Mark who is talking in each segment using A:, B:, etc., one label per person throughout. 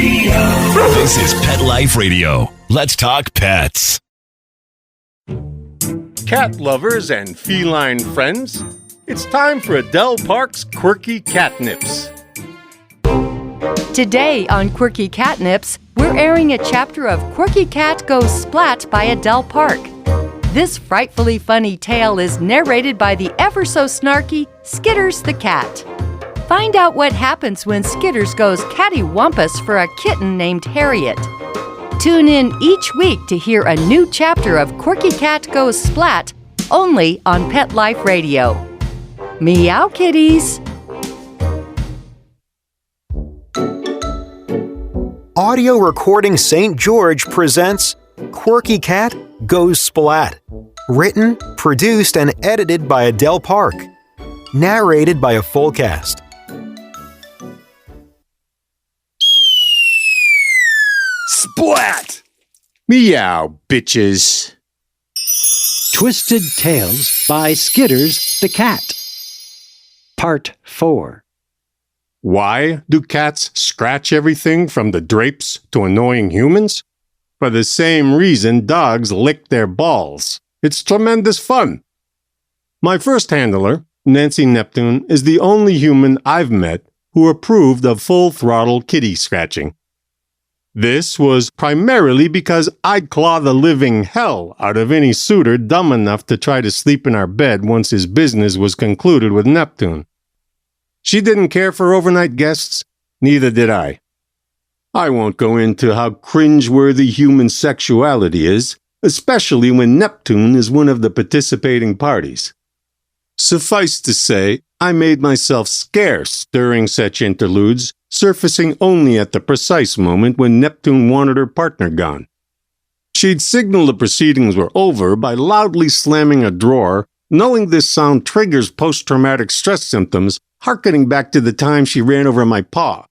A: This is Pet Life Radio. Let's talk pets.
B: Cat lovers and feline friends, it's time for Adele Park's Quirky Cat Nips.
C: Today on Quirky Cat Nips, we're airing a chapter of Quirky Cat Goes Splat by Adele Park. This frightfully funny tale is narrated by the ever-so-snarky Skitters the cat. Find out what happens when Skitters goes cattywampus for a kitten named Harriet. Tune in each week to hear a new chapter of Quirky Cat Goes Splat, only on Pet Life Radio. Meow Kitties!
D: Audio Recording St. George presents Quirky Cat Goes Splat. Written, produced, and edited by Adele Park. Narrated by a full cast.
B: Splat! Meow, bitches.
E: Twisted Tales by Skitters the Cat. Part 4.
B: Why do cats scratch everything from the drapes to annoying humans? For the same reason dogs lick their balls. It's tremendous fun. My first handler, Nancy Neptune, is the only human I've met who approved of full-throttle kitty scratching. This was primarily because I'd claw the living hell out of any suitor dumb enough to try to sleep in our bed once his business was concluded with Neptune. She didn't care for overnight guests, neither did I. I won't go into how cringeworthy human sexuality is, especially when Neptune is one of the participating parties. Suffice to say, I made myself scarce during such interludes, surfacing only at the precise moment when Neptune wanted her partner gone. She'd signal the proceedings were over by loudly slamming a drawer, knowing this sound triggers post-traumatic stress symptoms, hearkening back to the time she ran over my paw.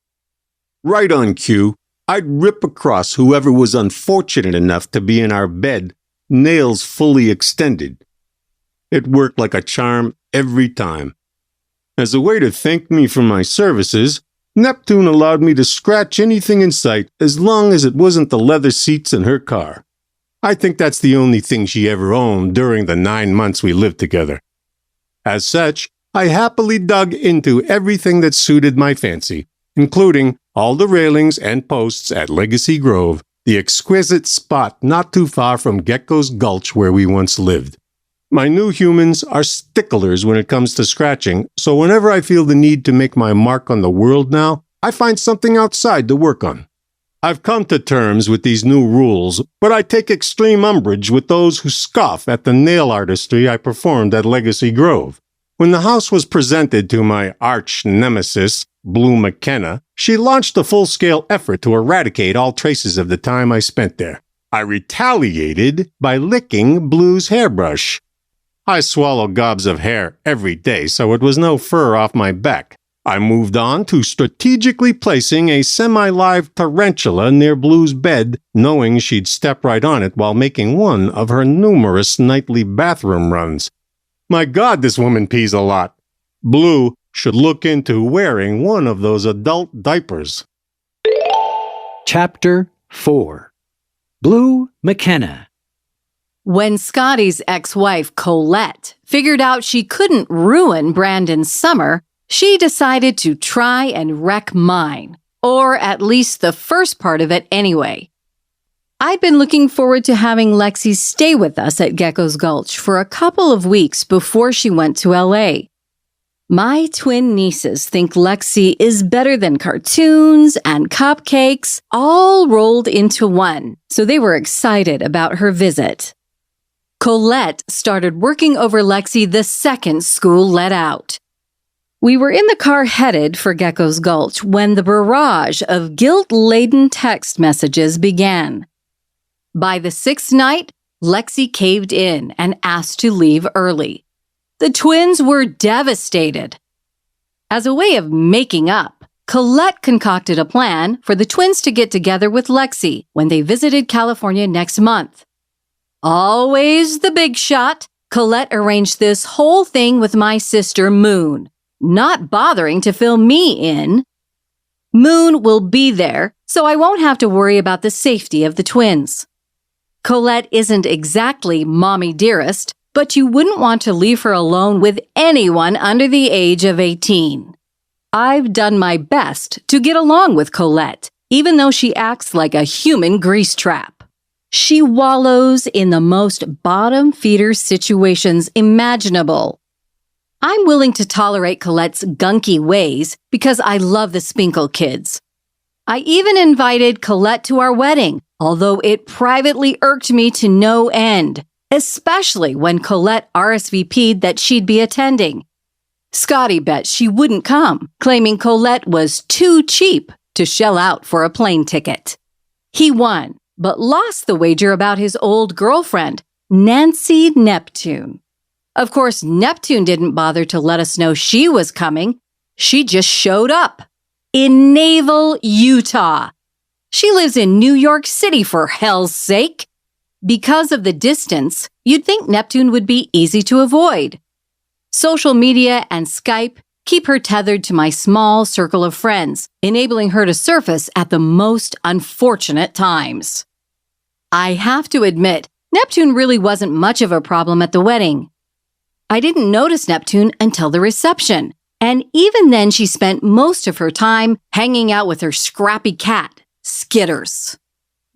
B: Right on cue, I'd rip across whoever was unfortunate enough to be in our bed, nails fully extended. It worked like a charm every time. As a way to thank me for my services, Neptune allowed me to scratch anything in sight as long as it wasn't the leather seats in her car. I think that's the only thing she ever owned during the 9 months we lived together. As such, I happily dug into everything that suited my fancy, including all the railings and posts at Legacy Grove, the exquisite spot not too far from Gecko's Gulch where we once lived. My new humans are sticklers when it comes to scratching, so whenever I feel the need to make my mark on the world now, I find something outside to work on. I've come to terms with these new rules, but I take extreme umbrage with those who scoff at the nail artistry I performed at Legacy Grove. When the house was presented to my arch nemesis, Blue McKenna, she launched a full-scale effort to eradicate all traces of the time I spent there. I retaliated by licking Blue's hairbrush. I swallow gobs of hair every day, so it was no fur off my back. I moved on to strategically placing a semi-live tarantula near Blue's bed, knowing she'd step right on it while making one of her numerous nightly bathroom runs. My God, this woman pees a lot. Blue should look into wearing one of those adult diapers.
E: Chapter 4. Blue McKenna.
C: When Scotty's ex-wife, Colette, figured out she couldn't ruin Brandon's summer, she decided to try and wreck mine, or at least the first part of it anyway. I'd been looking forward to having Lexi stay with us at Gecko's Gulch for a couple of weeks before she went to LA. My twin nieces think Lexi is better than cartoons and cupcakes, all rolled into one, so they were excited about her visit. Colette started working over Lexi the second school let out. We were in the car headed for Gecko's Gulch when the barrage of guilt-laden text messages began. By the sixth night, Lexi caved in and asked to leave early. The twins were devastated. As a way of making up, Colette concocted a plan for the twins to get together with Lexi when they visited California next month. Always the big shot, Colette arranged this whole thing with my sister Moon, not bothering to fill me in. Moon will be there, so I won't have to worry about the safety of the twins. Colette isn't exactly mommy dearest, but you wouldn't want to leave her alone with anyone under the age of 18. I've done my best to get along with Colette, even though she acts like a human grease trap. She wallows in the most bottom-feeder situations imaginable. I'm willing to tolerate Colette's gunky ways because I love the Spinkle kids. I even invited Colette to our wedding, although it privately irked me to no end, especially when Colette RSVP'd that she'd be attending. Scotty bet she wouldn't come, claiming Colette was too cheap to shell out for a plane ticket. He won, but lost the wager about his old girlfriend, Nancy Neptune. Of course, Neptune didn't bother to let us know she was coming. She just showed up in Naval, Utah. She lives in New York City, for hell's sake. Because of the distance, you'd think Neptune would be easy to avoid. Social media and Skype keep her tethered to my small circle of friends, enabling her to surface at the most unfortunate times. I have to admit, Neptune really wasn't much of a problem at the wedding. I didn't notice Neptune until the reception, and even then she spent most of her time hanging out with her scrappy cat, Skitters.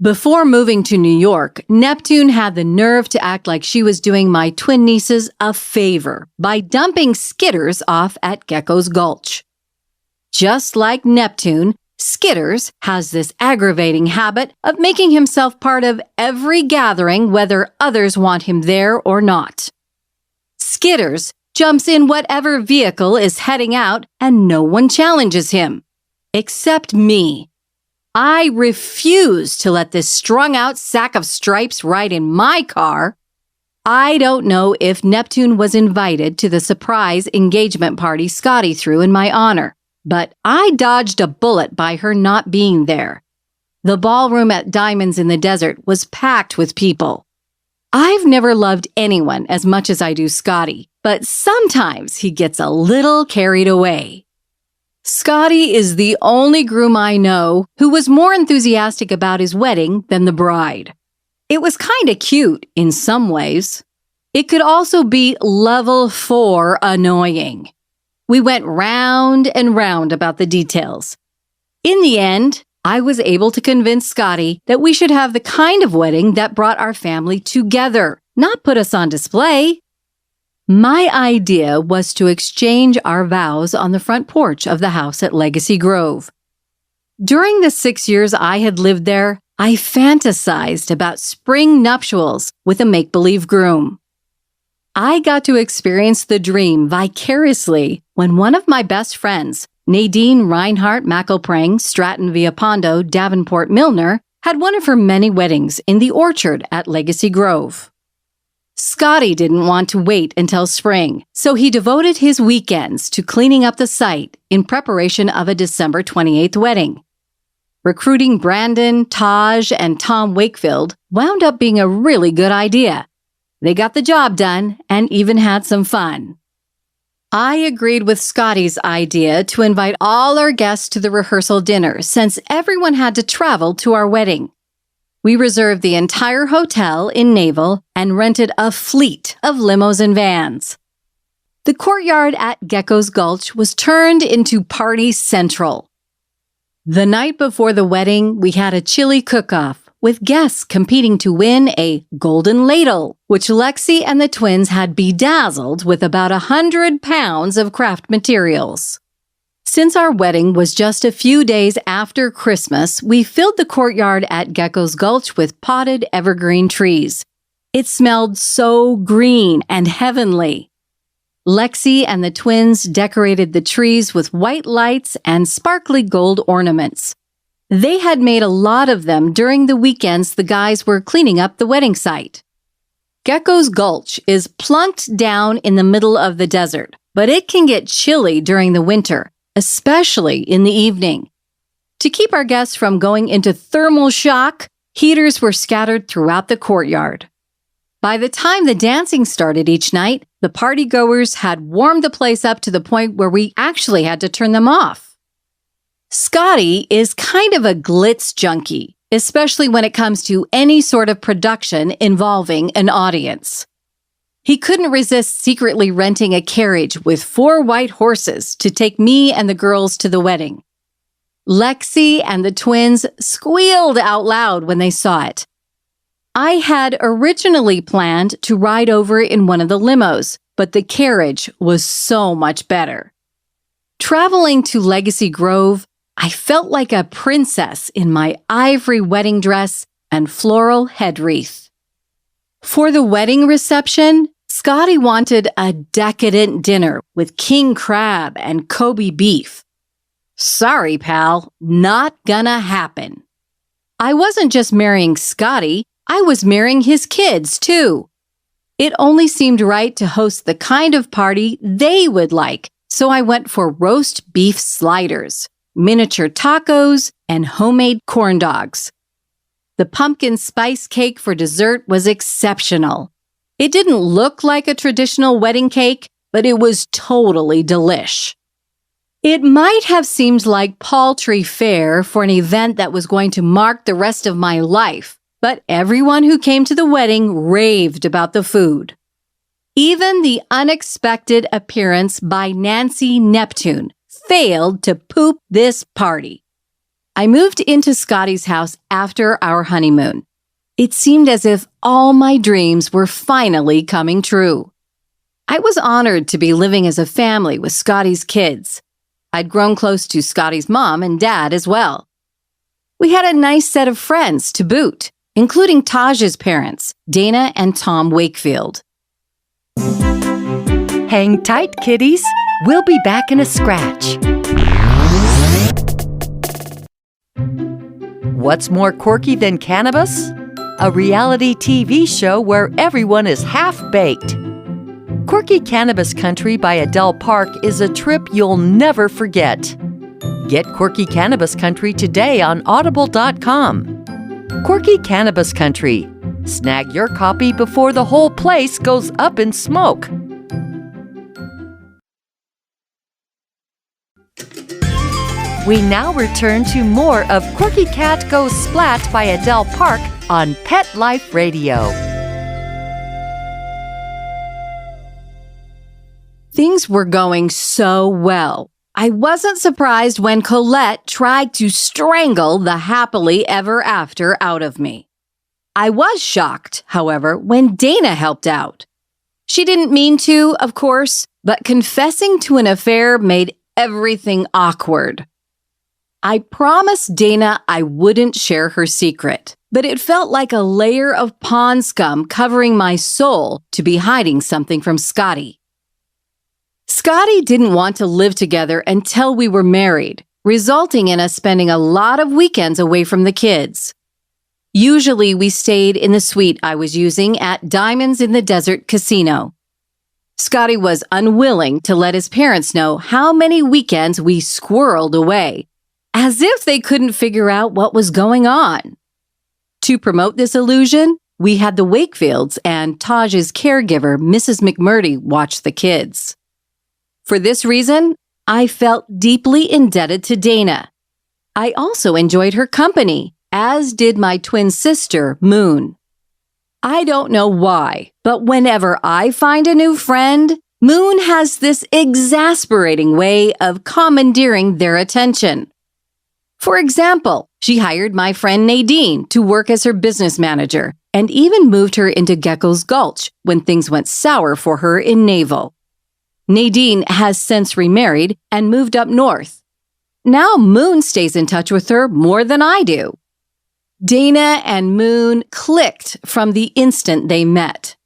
C: Before moving to New York, Neptune had the nerve to act like she was doing my twin nieces a favor by dumping Skitters off at Gecko's Gulch. Just like Neptune, Skitters has this aggravating habit of making himself part of every gathering whether others want him there or not. Skitters jumps in whatever vehicle is heading out and no one challenges him. Except me. I refuse to let this strung-out sack of stripes ride in my car. I don't know if Neptune was invited to the surprise engagement party Scotty threw in my honor, but I dodged a bullet by her not being there. The ballroom at Diamonds in the Desert was packed with people. I've never loved anyone as much as I do Scotty, but sometimes he gets a little carried away. Scotty is the only groom I know who was more enthusiastic about his wedding than the bride. It was kinda cute in some ways. It could also be level 4 annoying. We went round and round about the details. In the end, I was able to convince Scotty that we should have the kind of wedding that brought our family together, not put us on display. My idea was to exchange our vows on the front porch of the house at Legacy Grove. During the 6 years I had lived there, I fantasized about spring nuptials with a make-believe groom. I got to experience the dream vicariously when one of my best friends, Nadine Reinhardt McElprang Stratton Viapondo Davenport Milner, had one of her many weddings in the orchard at Legacy Grove. Scotty didn't want to wait until spring, so he devoted his weekends to cleaning up the site in preparation of a December 28th wedding. Recruiting Brandon, Taj, and Tom Wakefield wound up being a really good idea. They got the job done and even had some fun. I agreed with Scotty's idea to invite all our guests to the rehearsal dinner since everyone had to travel to our wedding. We reserved the entire hotel in Naval and rented a fleet of limos and vans. The courtyard at Gecko's Gulch was turned into Party Central. The night before the wedding, we had a chili cook-off with guests competing to win a golden ladle, which Lexi and the twins had bedazzled with about 100 pounds of craft materials. Since our wedding was just a few days after Christmas, we filled the courtyard at Gecko's Gulch with potted evergreen trees. It smelled so green and heavenly. Lexi and the twins decorated the trees with white lights and sparkly gold ornaments. They had made a lot of them during the weekends the guys were cleaning up the wedding site. Gecko's Gulch is plunked down in the middle of the desert, but it can get chilly during the winter, especially in the evening. To keep our guests from going into thermal shock, heaters were scattered throughout the courtyard. By the time the dancing started each night, the partygoers had warmed the place up to the point where we actually had to turn them off. Scotty is kind of a glitz junkie, especially when it comes to any sort of production involving an audience. He couldn't resist secretly renting a carriage with 4 white horses to take me and the girls to the wedding. Lexi and the twins squealed out loud when they saw it. I had originally planned to ride over in one of the limos, but the carriage was so much better. Traveling to Legacy Grove, I felt like a princess in my ivory wedding dress and floral head wreath. For the wedding reception, Scotty wanted a decadent dinner with king crab and Kobe beef. Sorry, pal, not gonna happen. I wasn't just marrying Scotty, I was marrying his kids, too. It only seemed right to host the kind of party they would like, so I went for roast beef sliders, miniature tacos, and homemade corn dogs. The pumpkin spice cake for dessert was exceptional. It didn't look like a traditional wedding cake, but it was totally delish. It might have seemed like paltry fare for an event that was going to mark the rest of my life, but everyone who came to the wedding raved about the food. Even the unexpected appearance by Nancy Neptune failed to poop this party. I moved into Scotty's house after our honeymoon. It seemed as if all my dreams were finally coming true. I was honored to be living as a family with Scotty's kids. I'd grown close to Scotty's mom and dad as well. We had a nice set of friends to boot, including Taj's parents, Dana and Tom Wakefield.
F: Hang tight, kitties. We'll be back in a scratch. What's more quirky than cannabis? A reality TV show where everyone is half-baked. Quirky Cannabis Country by Adele Park is a trip you'll never forget. Get Quirky Cannabis Country today on audible.com. Quirky Cannabis Country. Snag your copy before the whole place goes up in smoke. We now return to more of Quirky Cat Goes Splat by Adele Park on Pet Life Radio.
C: Things were going so well. I wasn't surprised when Colette tried to strangle the happily ever after out of me. I was shocked, however, when Dana helped out. She didn't mean to, of course, but confessing to an affair made everything awkward. I promised Dana I wouldn't share her secret, but it felt like a layer of pond scum covering my soul to be hiding something from Scotty. Scotty didn't want to live together until we were married, resulting in us spending a lot of weekends away from the kids. Usually we stayed in the suite I was using at Diamonds in the Desert Casino. Scotty was unwilling to let his parents know how many weekends we squirreled away, as if they couldn't figure out what was going on. To promote this illusion, we had the Wakefields and Taj's caregiver, Mrs. McMurdy, watch the kids. For this reason, I felt deeply indebted to Dana. I also enjoyed her company, as did my twin sister, Moon. I don't know why, but whenever I find a new friend, Moon has this exasperating way of commandeering their attention. For example, she hired my friend Nadine to work as her business manager and even moved her into Gecko's Gulch when things went sour for her in Naval. Nadine has since remarried and moved up north. Now Moon stays in touch with her more than I do. Dana and Moon clicked from the instant they met.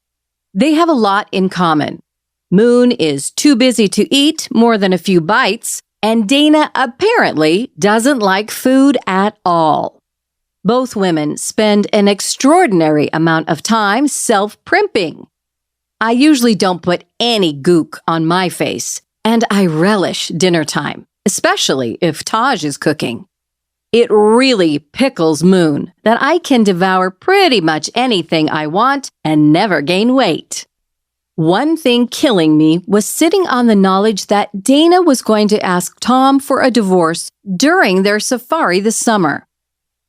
C: They have a lot in common. Moon is too busy to eat more than a few bites, and Dana apparently doesn't like food at all. Both women spend an extraordinary amount of time self-primping. I usually don't put any gook on my face, and I relish dinner time, especially if Taj is cooking. It really pickles Moon that I can devour pretty much anything I want and never gain weight. One thing killing me was sitting on the knowledge that Dana was going to ask Tom for a divorce during their safari this summer.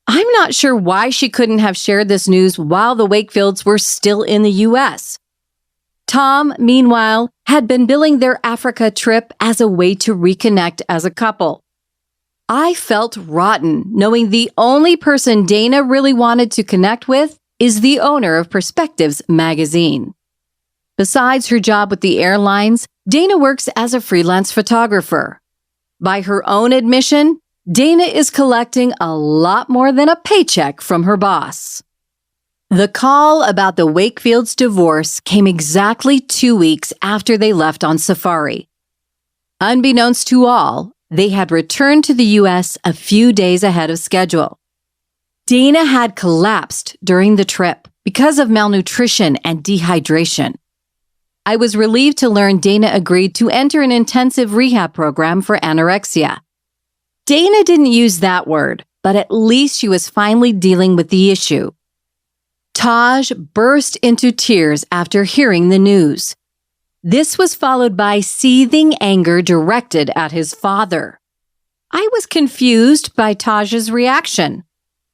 C: I'm not sure why she couldn't have shared this news while the Wakefields were still in the U.S. Tom, meanwhile, had been billing their Africa trip as a way to reconnect as a couple. I felt rotten knowing the only person Dana really wanted to connect with is the owner of Perspectives magazine. Besides her job with the airlines, Dana works as a freelance photographer. By her own admission, Dana is collecting a lot more than a paycheck from her boss. The call about the Wakefields' divorce came exactly 2 weeks after they left on safari. Unbeknownst to all, they had returned to the U.S. a few days ahead of schedule. Dana had collapsed during the trip because of malnutrition and dehydration. I was relieved to learn Dana agreed to enter an intensive rehab program for anorexia. Dana didn't use that word, but at least she was finally dealing with the issue. Taj burst into tears after hearing the news. This was followed by seething anger directed at his father. I was confused by Taj's reaction.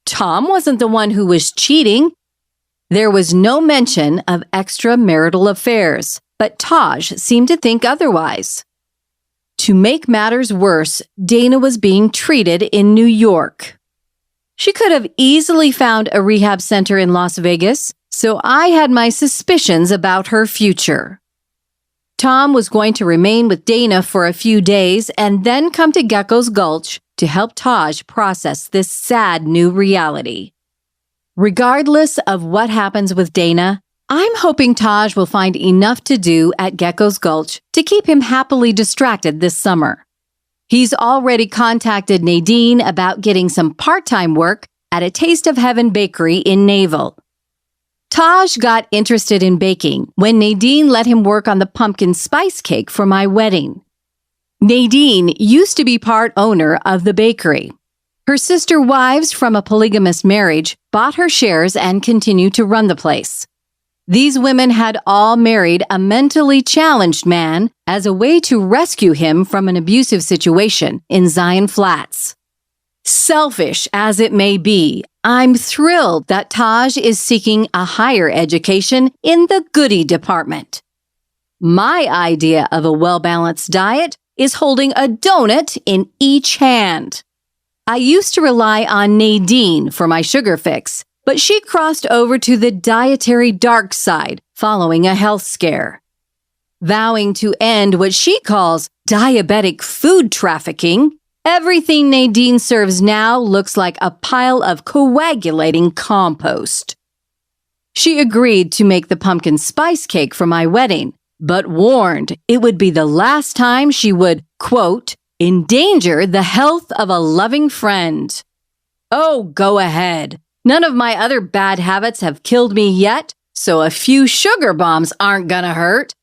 C: Tom wasn't the one who was cheating. There was no mention of extramarital affairs, but Taj seemed to think otherwise. To make matters worse, Dana was being treated in New York. She could have easily found a rehab center in Las Vegas, so I had my suspicions about her future. Tom was going to remain with Dana for a few days and then come to Gecko's Gulch to help Taj process this sad new reality. Regardless of what happens with Dana, I'm hoping Taj will find enough to do at Gecko's Gulch to keep him happily distracted this summer. He's already contacted Nadine about getting some part-time work at a Taste of Heaven bakery in Naval. Taj got interested in baking when Nadine let him work on the pumpkin spice cake for my wedding. Nadine used to be part owner of the bakery. Her sister wives from a polygamist marriage bought her shares and continue to run the place. These women had all married a mentally challenged man as a way to rescue him from an abusive situation in Zion Flats. Selfish as it may be, I'm thrilled that Taj is seeking a higher education in the goodie department. My idea of a well-balanced diet is holding a donut in each hand. I used to rely on Nadine for my sugar fix, but she crossed over to the dietary dark side following a health scare. Vowing to end what she calls diabetic food trafficking, everything Nadine serves now looks like a pile of coagulating compost. She agreed to make the pumpkin spice cake for my wedding, but warned it would be the last time she would, quote, endanger the health of a loving friend. Oh, go ahead. None of my other bad habits have killed me yet, so a few sugar bombs aren't gonna hurt.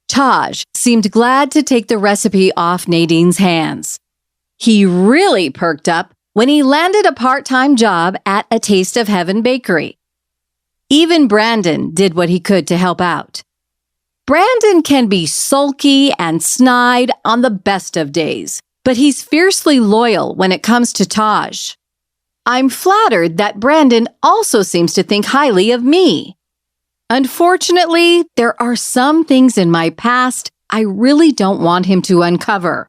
C: Taj seemed glad to take the recipe off Nadine's hands. He really perked up when he landed a part-time job at a Taste of Heaven bakery. Even Brandon did what he could to help out. Brandon can be sulky and snide on the best of days, but he's fiercely loyal when it comes to Taj. I'm flattered that Brandon also seems to think highly of me. Unfortunately, there are some things in my past I really don't want him to uncover.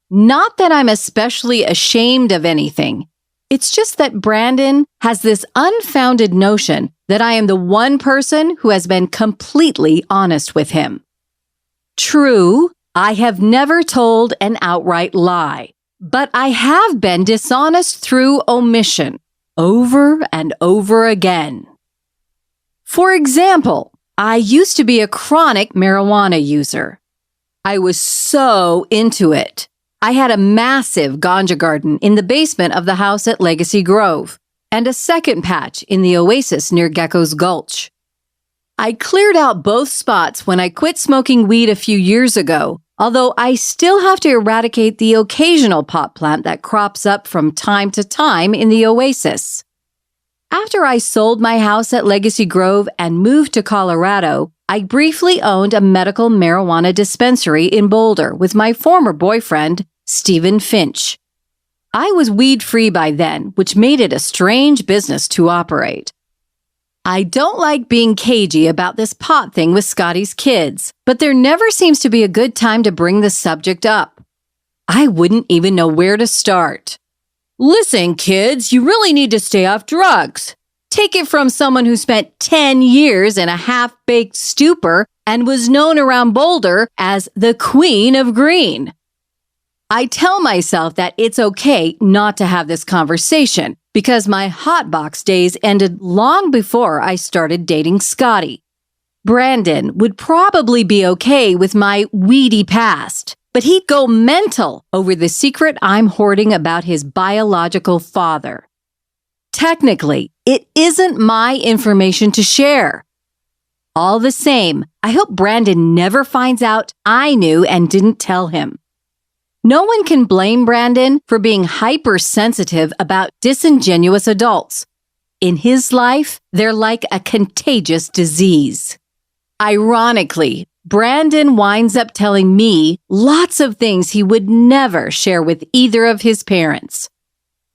C: Not that I'm especially ashamed of anything. It's just that Brandon has this unfounded notion that I am the one person who has been completely honest with him. True, I have never told an outright lie, but I have been dishonest through omission, over and over again. For example, I used to be a chronic marijuana user. I was so into it. I had a massive ganja garden in the basement of the house at Legacy Grove, and a second patch in the oasis near Gecko's Gulch. I cleared out both spots when I quit smoking weed a few years ago, although I still have to eradicate the occasional pot plant that crops up from time to time in the oasis. After I sold my house at Legacy Grove and moved to Colorado, I briefly owned a medical marijuana dispensary in Boulder with my former boyfriend, Stephen Finch. I was weed-free by then, which made it a strange business to operate. I don't like being cagey about this pot thing with Scotty's kids, but there never seems to be a good time to bring the subject up. I wouldn't even know where to start. Listen, kids, you really need to stay off drugs. Take it from someone who spent 10 years in a half-baked stupor and was known around Boulder as the Queen of Green. I tell myself that it's okay not to have this conversation because my hotbox days ended long before I started dating Scotty. Brandon would probably be okay with my weedy past, but he'd go mental over the secret I'm hoarding about his biological father. Technically, it isn't my information to share. All the same, I hope Brandon never finds out I knew and didn't tell him. No one can blame Brandon for being hypersensitive about disingenuous adults. In his life, they're like a contagious disease. Ironically, Brandon winds up telling me lots of things he would never share with either of his parents.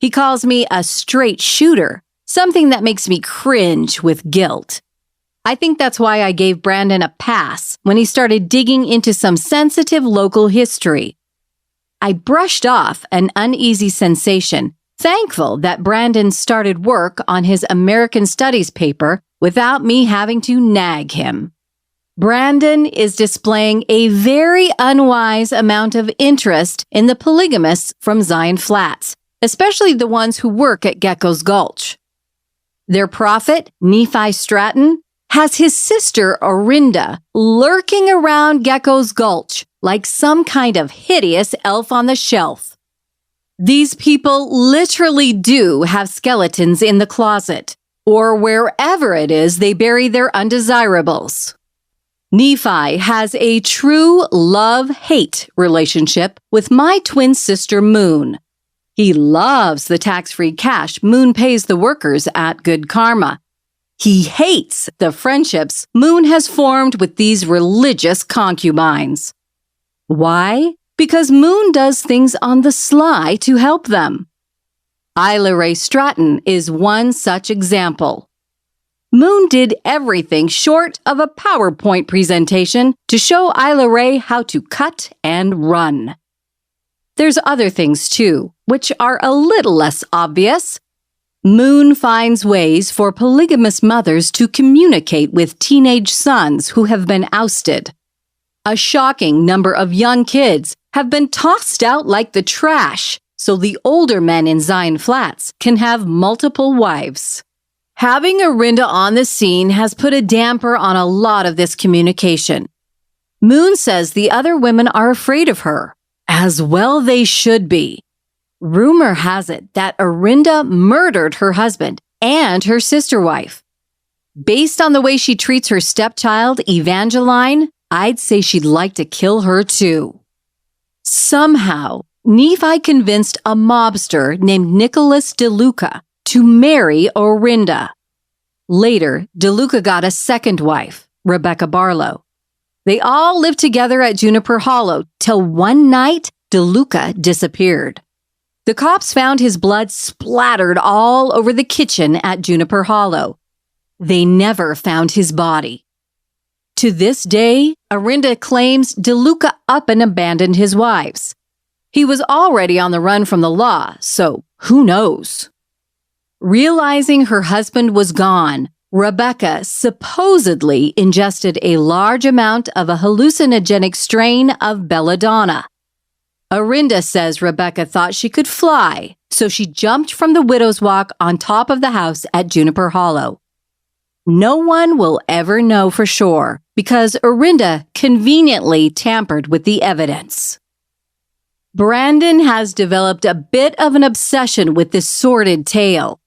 C: He calls me a straight shooter, something that makes me cringe with guilt. I think that's why I gave Brandon a pass when he started digging into some sensitive local history. I brushed off an uneasy sensation, thankful that Brandon started work on his American Studies paper without me having to nag him. Brandon is displaying a very unwise amount of interest in the polygamists from Zion Flats, especially the ones who work at Gecko's Gulch. Their prophet, Nephi Stratton, has his sister Orinda lurking around Gecko's Gulch like some kind of hideous elf on the shelf. These people literally do have skeletons in the closet, or wherever it is they bury their undesirables. Nephi has a true love-hate relationship with my twin sister Moon. He loves the tax-free cash Moon pays the workers at Good Karma. He hates the friendships Moon has formed with these religious concubines. Why? Because Moon does things on the sly to help them. Isla Ray Stratton is one such example. Moon did everything short of a PowerPoint presentation to show Isla Ray how to cut and run. There's other things too, which are a little less obvious. Moon finds ways for polygamous mothers to communicate with teenage sons who have been ousted. A shocking number of young kids have been tossed out like the trash, so the older men in Zion Flats can have multiple wives. Having Orinda on the scene has put a damper on a lot of this communication. Moon says the other women are afraid of her. As well they should be. Rumor has it that Orinda murdered her husband and her sister wife. Based on the way she treats her stepchild, Evangeline, I'd say she'd like to kill her too. Somehow, Nephi convinced a mobster named Nicholas DeLuca to marry Orinda. Later, DeLuca got a second wife, Rebecca Barlow. They all lived together at Juniper Hollow till one night DeLuca disappeared. The cops found his blood splattered all over the kitchen at Juniper Hollow. They never found his body. To this day, Orinda claims DeLuca up and abandoned his wives. He was already on the run from the law, so who knows? Realizing her husband was gone, Rebecca supposedly ingested a large amount of a hallucinogenic strain of belladonna. Orinda says Rebecca thought she could fly, so she jumped from the widow's walk on top of the house at Juniper Hollow. No one will ever know for sure because Orinda conveniently tampered with the evidence. Brandon has developed a bit of an obsession with this sordid tale.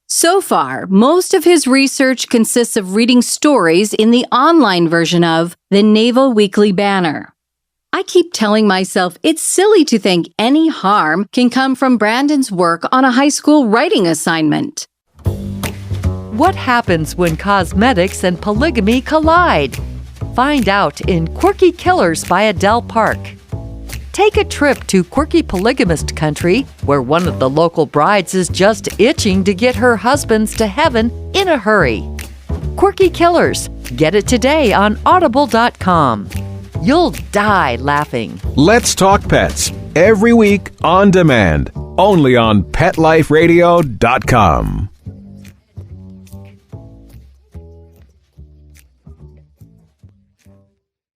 C: So far, most of his research consists of reading stories in the online version of the Naval Weekly Banner. I keep telling myself it's silly to think any harm can come from Brandon's work on a high school writing assignment.
F: What happens when cosmetics and polygamy collide? Find out in Quirky Killers by Adele Park. Take a trip to quirky polygamist country, where one of the local brides is just itching to get her husbands to heaven in a hurry. Quirky Killers. Get it today on audible.com. You'll die laughing.
G: Let's Talk Pets, every week on demand, only on PetLifeRadio.com.